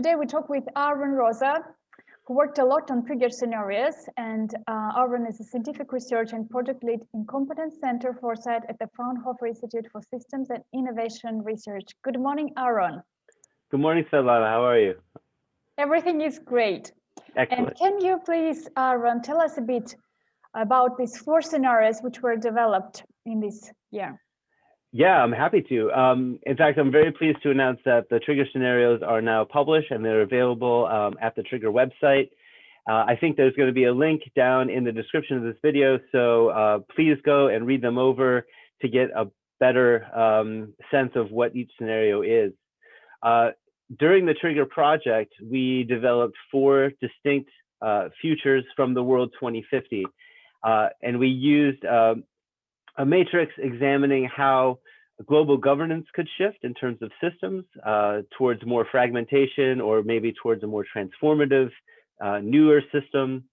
today we talk with Aaron Rosa, who worked a lot on trigger scenarios, and Aaron is a scientific research and project lead in Competence Center Foresight at the Fraunhofer Institute for Systems and Innovation Research. Good morning, Aaron. Good morning, Svetlana. How are you? Everything is great. Excellent. And can you please, Aaron, tell us a bit about these 4 scenarios which were developed in this year? Yeah, I'm happy to. In fact, I'm very pleased to announce that the trigger scenarios are now published and they're available at the Trigger website. I think there's going to be a link down in the description of this video, so please go and read them over to get a better sense of what each scenario is. During the Trigger project, we developed 4 distinct futures from the world 2050, and we used a matrix examining how global governance could shift in terms of systems towards more fragmentation or maybe towards a more transformative, newer system.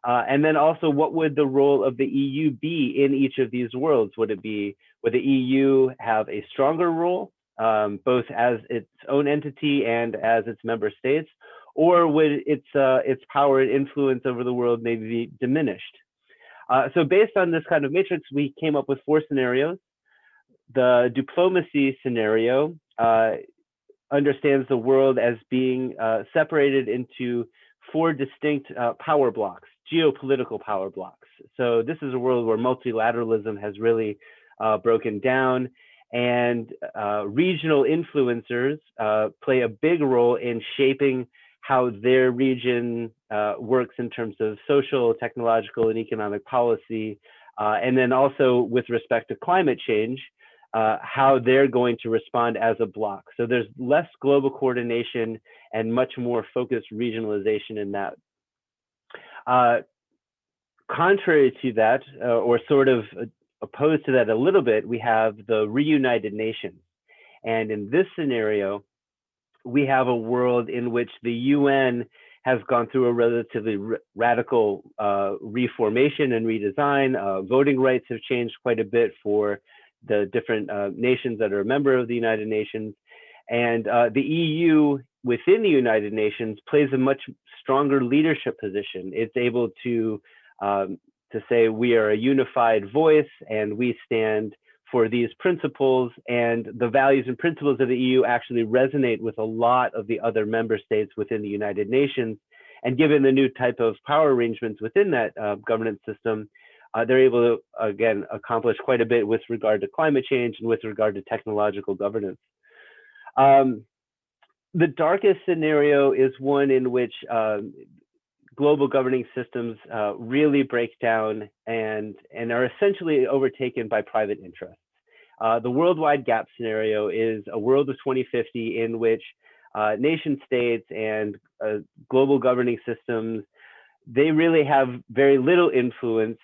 And then also, what would the role of the EU be in each of these worlds? Would the EU have a stronger role, both as its own entity and as its member states, or would its power and influence over the world maybe be diminished? So based on this kind of matrix, we came up with 4 scenarios. The diplomacy scenario understands the world as being separated into 4 distinct power blocks, geopolitical power blocks. So this is a world where multilateralism has really broken down, and regional influencers play a big role in shaping how their region works in terms of social, technological, and economic policy, and then also with respect to climate change, how they're going to respond as a bloc. So there's less global coordination and much more focused regionalization in that. Contrary to that, or sort of opposed to that a little bit, we have the Reunited Nations. And in this scenario, we have a world in which the UN has gone through a relatively radical reformation and redesign. Voting rights have changed quite a bit for the different nations that are a member of the United Nations. And the EU within the United Nations plays a much stronger leadership position. It's able to say we are a unified voice and we stand for these principles, and the values and principles of the EU actually resonate with a lot of the other member states within the United Nations. And given the new type of power arrangements within that governance system, they're able to, again, accomplish quite a bit with regard to climate change and with regard to technological governance. The darkest scenario is one in which global governing systems really break down and are essentially overtaken by private interests. The worldwide gap scenario is a world of 2050 in which nation states and global governing systems, they really have very little influence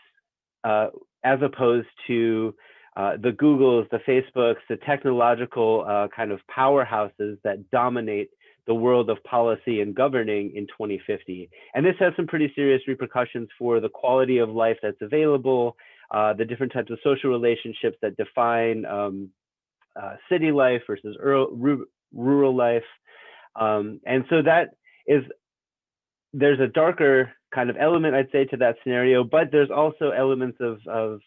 as opposed to the Googles, the Facebooks, the technological kind of powerhouses that dominate the world of policy and governing in 2050. And this has some pretty serious repercussions for the quality of life that's available, the different types of social relationships that define city life versus rural life. And so there's a darker kind of element, I'd say, to that scenario, but there's also elements of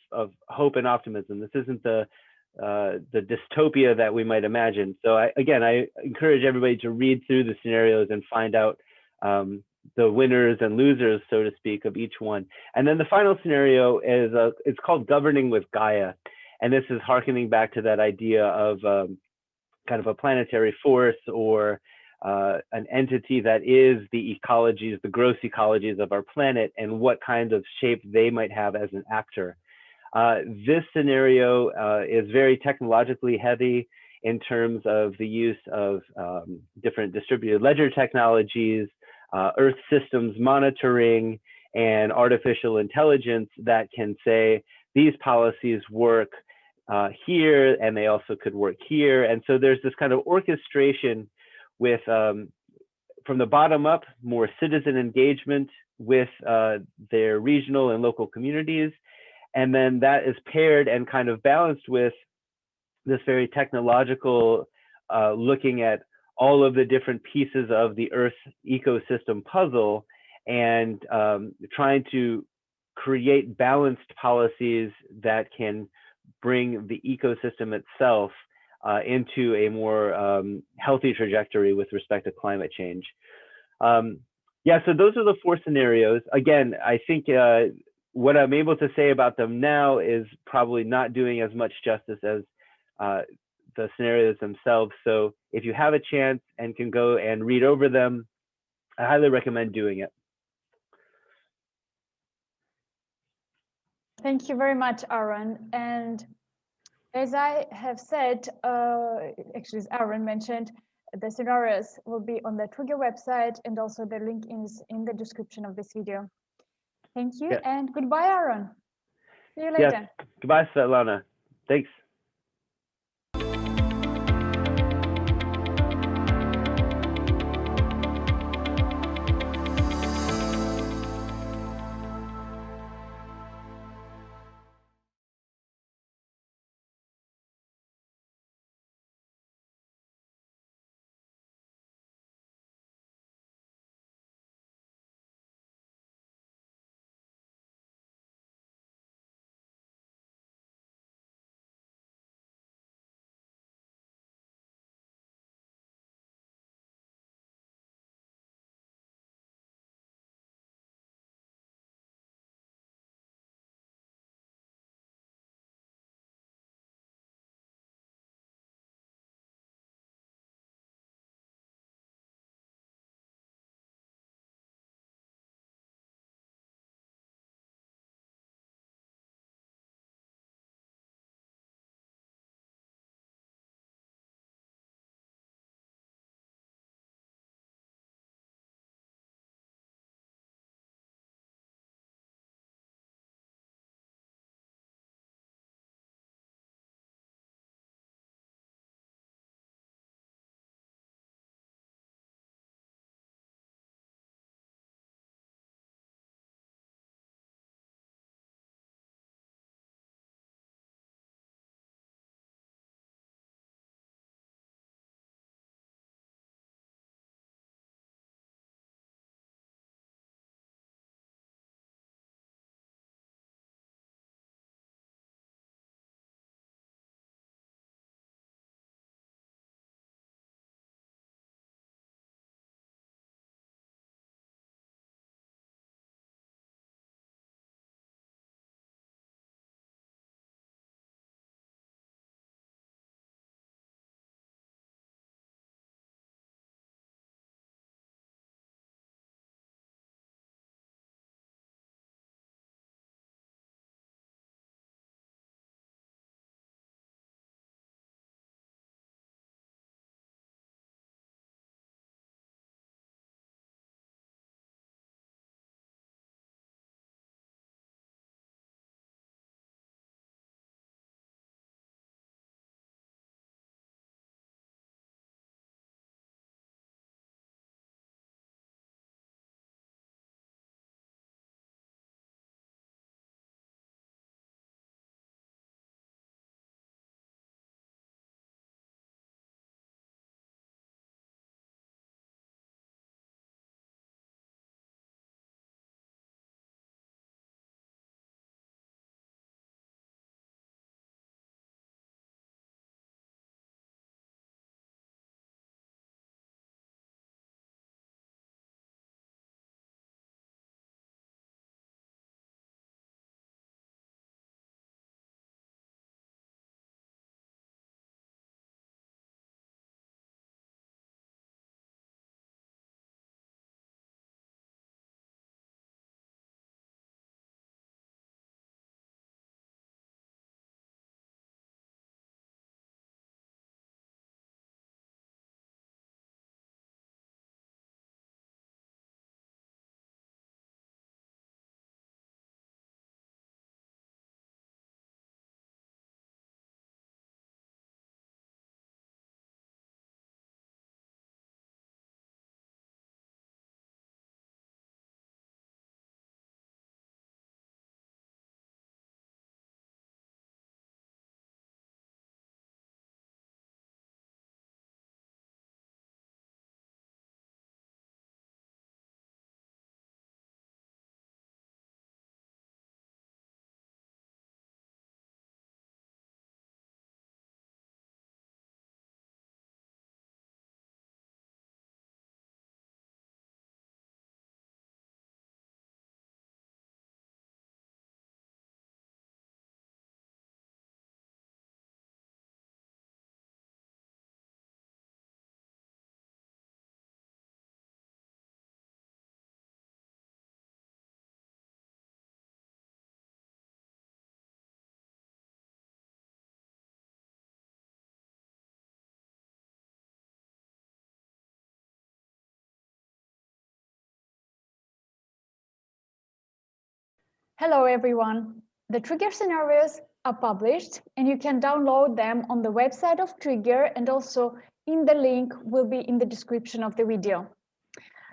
hope and optimism. This isn't the dystopia that we might imagine. So I encourage everybody to read through the scenarios and find out the winners and losers, so to speak, of each one. And then the final scenario is it's called Governing with Gaia. And this is harkening back to that idea of kind of a planetary force or an entity that is the ecologies, the gross ecologies of our planet, and what kind of shape they might have as an actor. This scenario is very technologically heavy in terms of the use of different distributed ledger technologies, Earth systems monitoring, and artificial intelligence that can say these policies work here and they also could work here. And so there's this kind of orchestration with, from the bottom up, more citizen engagement with their regional and local communities. And then that is paired and kind of balanced with this very technological looking at all of the different pieces of the Earth ecosystem puzzle and trying to create balanced policies that can bring the ecosystem itself into a more healthy trajectory with respect to climate change. Yeah, so those are the 4 scenarios. Again, I think what I'm able to say about them now is probably not doing as much justice as the scenarios themselves. So if you have a chance and can go and read over them, I highly recommend doing it. Thank you very much, Aaron. And as I have said, actually, as Aaron mentioned, the scenarios will be on the Trigger website, and also the link is in the description of this video. Thank you, and goodbye, Aaron. See you later. Yes. Goodbye, Svetlana. Thanks. Hello, everyone. The trigger scenarios are published and you can download them on the website of Trigger, and also in the link will be in the description of the video.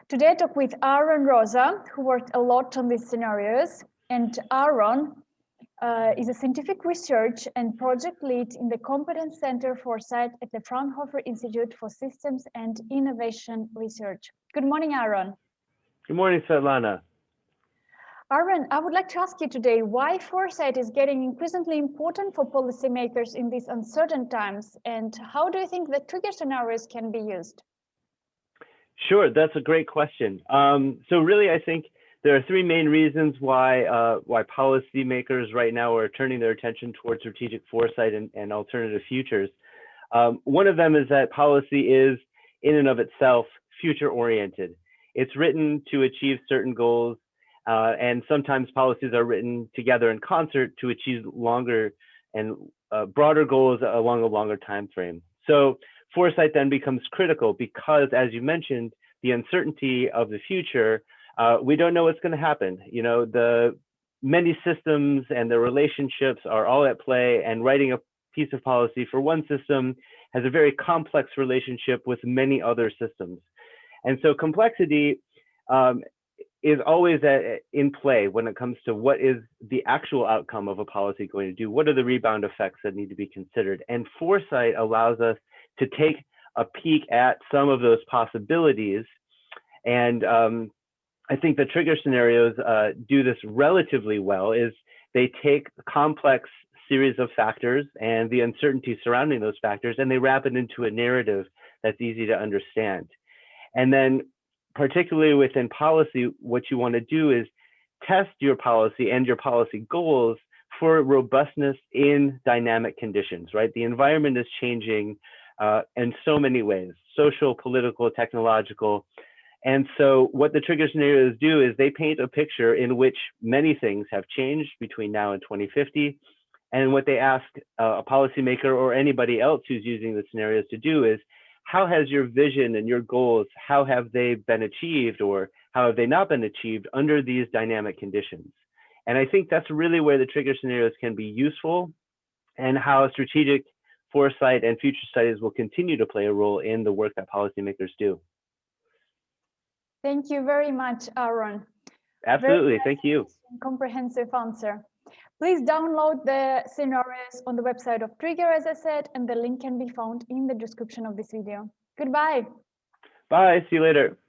Today I talk with Aaron Rosa, who worked a lot on these scenarios, and Aaron is a scientific research and project lead in the Competence Center Foresight at the Fraunhofer Institute for Systems and Innovation Research. Good morning, Aaron. Good morning, Svetlana. Aaron, I would like to ask you today why foresight is getting increasingly important for policymakers in these uncertain times, and how do you think the trigger scenarios can be used? Sure, that's a great question. So really, I think there are three main reasons why policymakers right now are turning their attention towards strategic foresight and alternative futures. One of them is that policy is, in and of itself, future-oriented. It's written to achieve certain goals, and sometimes policies are written together in concert to achieve longer and broader goals along a longer time frame. So foresight then becomes critical because, as you mentioned, the uncertainty of the future, we don't know what's going to happen. You know, the many systems and their relationships are all at play, and writing a piece of policy for one system has a very complex relationship with many other systems. And so complexity is always in play when it comes to what is the actual outcome of a policy going to do? What are the rebound effects that need to be considered? And foresight allows us to take a peek at some of those possibilities. And I think the trigger scenarios do this relatively well. Is they take a complex series of factors and the uncertainty surrounding those factors, and they wrap it into a narrative that's easy to understand. And then particularly within policy, what you want to do is test your policy and your policy goals for robustness in dynamic conditions, right? The environment is changing in so many ways, social, political, technological. And so what the trigger scenarios do is they paint a picture in which many things have changed between now and 2050. And what they ask a policymaker or anybody else who's using the scenarios to do is, how has your vision and your goals, how have they been achieved, or how have they not been achieved under these dynamic conditions? And I think that's really where the trigger scenarios can be useful, and how strategic foresight and future studies will continue to play a role in the work that policymakers do. Thank you very much, Aaron. Absolutely, thank you. Comprehensive answer. Please download the scenarios on the website of Trigger, as I said, and the link can be found in the description of this video. Goodbye. Bye, see you later.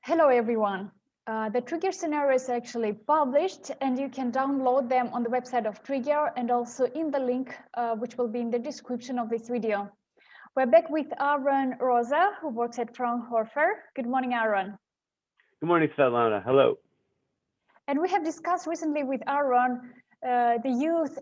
Hello, everyone. The Trigger scenario is actually published, and you can download them on the website of Trigger and also in the link which will be in the description of this video. We're back with Aaron Rosa, who works at Fraunhofer. Good morning, Aaron. Good morning, Svetlana. Hello. And we have discussed recently with Aaron the youth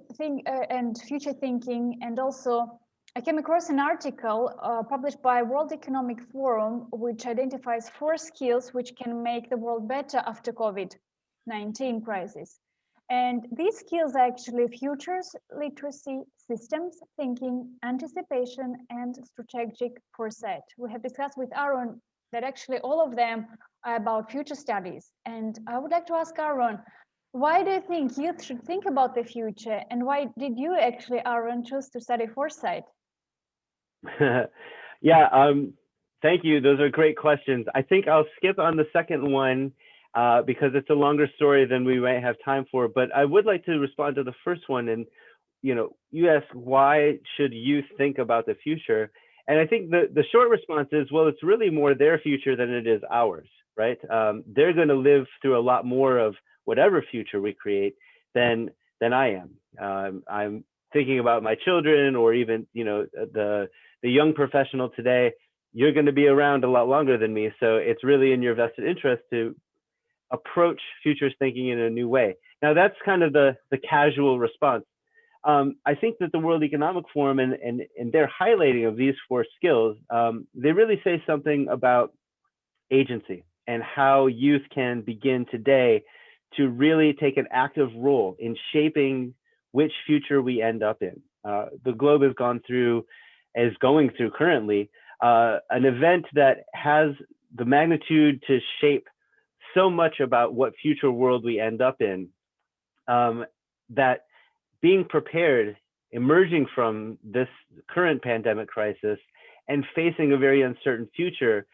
and future thinking, and also I came across an article published by World Economic Forum, which identifies 4 skills which can make the world better after COVID-19 crisis. And these skills are actually futures literacy, systems thinking, anticipation, and strategic foresight. We have discussed with Aaron that actually all of them are about future studies. And I would like to ask Aaron, why do you think youth should think about the future? And why did you actually, Aaron, choose to study foresight? Yeah, thank you. Those are great questions. I think I'll skip on the second one because it's a longer story than we might have time for, but I would like to respond to the first one. And, you know, you asked, why should youth think about the future? And I think the short response is, well, it's really more their future than it is ours, right? They're going to live through a lot more of whatever future we create than I am. I'm thinking about my children, or even, you know, the young professional today. You're going to be around a lot longer than me, so it's really in your vested interest to approach futures thinking in a new way. Now, that's kind of the casual response. I think that the World Economic Forum and their highlighting of these 4 skills, they really say something about agency and how youth can begin today to really take an active role in shaping which future we end up in. The globe is going through currently an event that has the magnitude to shape so much about what future world we end up in, that being prepared, emerging from this current pandemic crisis and facing a very uncertain future,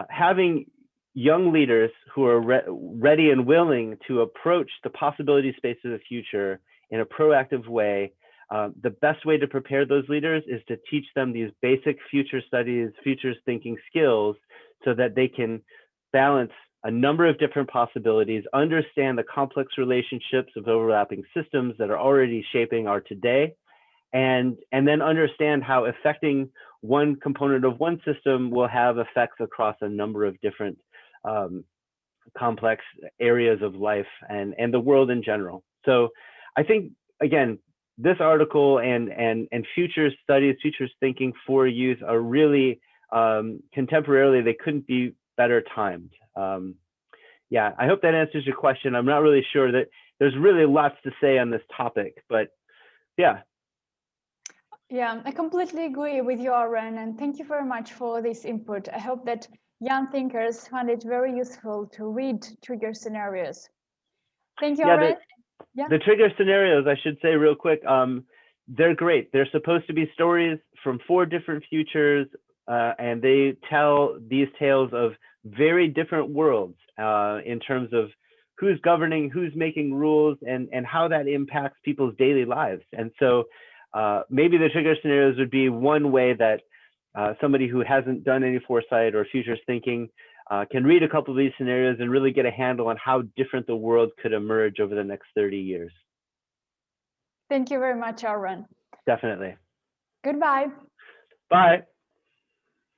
having young leaders who are ready and willing to approach the possibility space of the future in a proactive way. The best way to prepare those leaders is to teach them these basic future studies, futures thinking skills, so that they can balance a number of different possibilities, understand the complex relationships of overlapping systems that are already shaping our today, and then understand how affecting one component of one system will have effects across a number of different complex areas of life and the world in general. So I think, again, this article and futures studies, futures thinking for youth are really contemporarily, they couldn't be better timed. Yeah, I hope that answers your question. I'm not really sure that there's really lots to say on this topic, but yeah. Yeah, I completely agree with you, Aaron, and thank you very much for this input. I hope that young thinkers find it very useful to read trigger scenarios. Thank you, Aaron. The trigger scenarios, I should say real quick, they're great. They're supposed to be stories from 4 different futures, and they tell these tales of very different worlds in terms of who's governing, who's making rules, and how that impacts people's daily lives. And so maybe the trigger scenarios would be one way that somebody who hasn't done any foresight or futures thinking can read a couple of these scenarios and really get a handle on how different the world could emerge over the next 30 years. Thank you very much, Aaron. Definitely. Goodbye. Bye.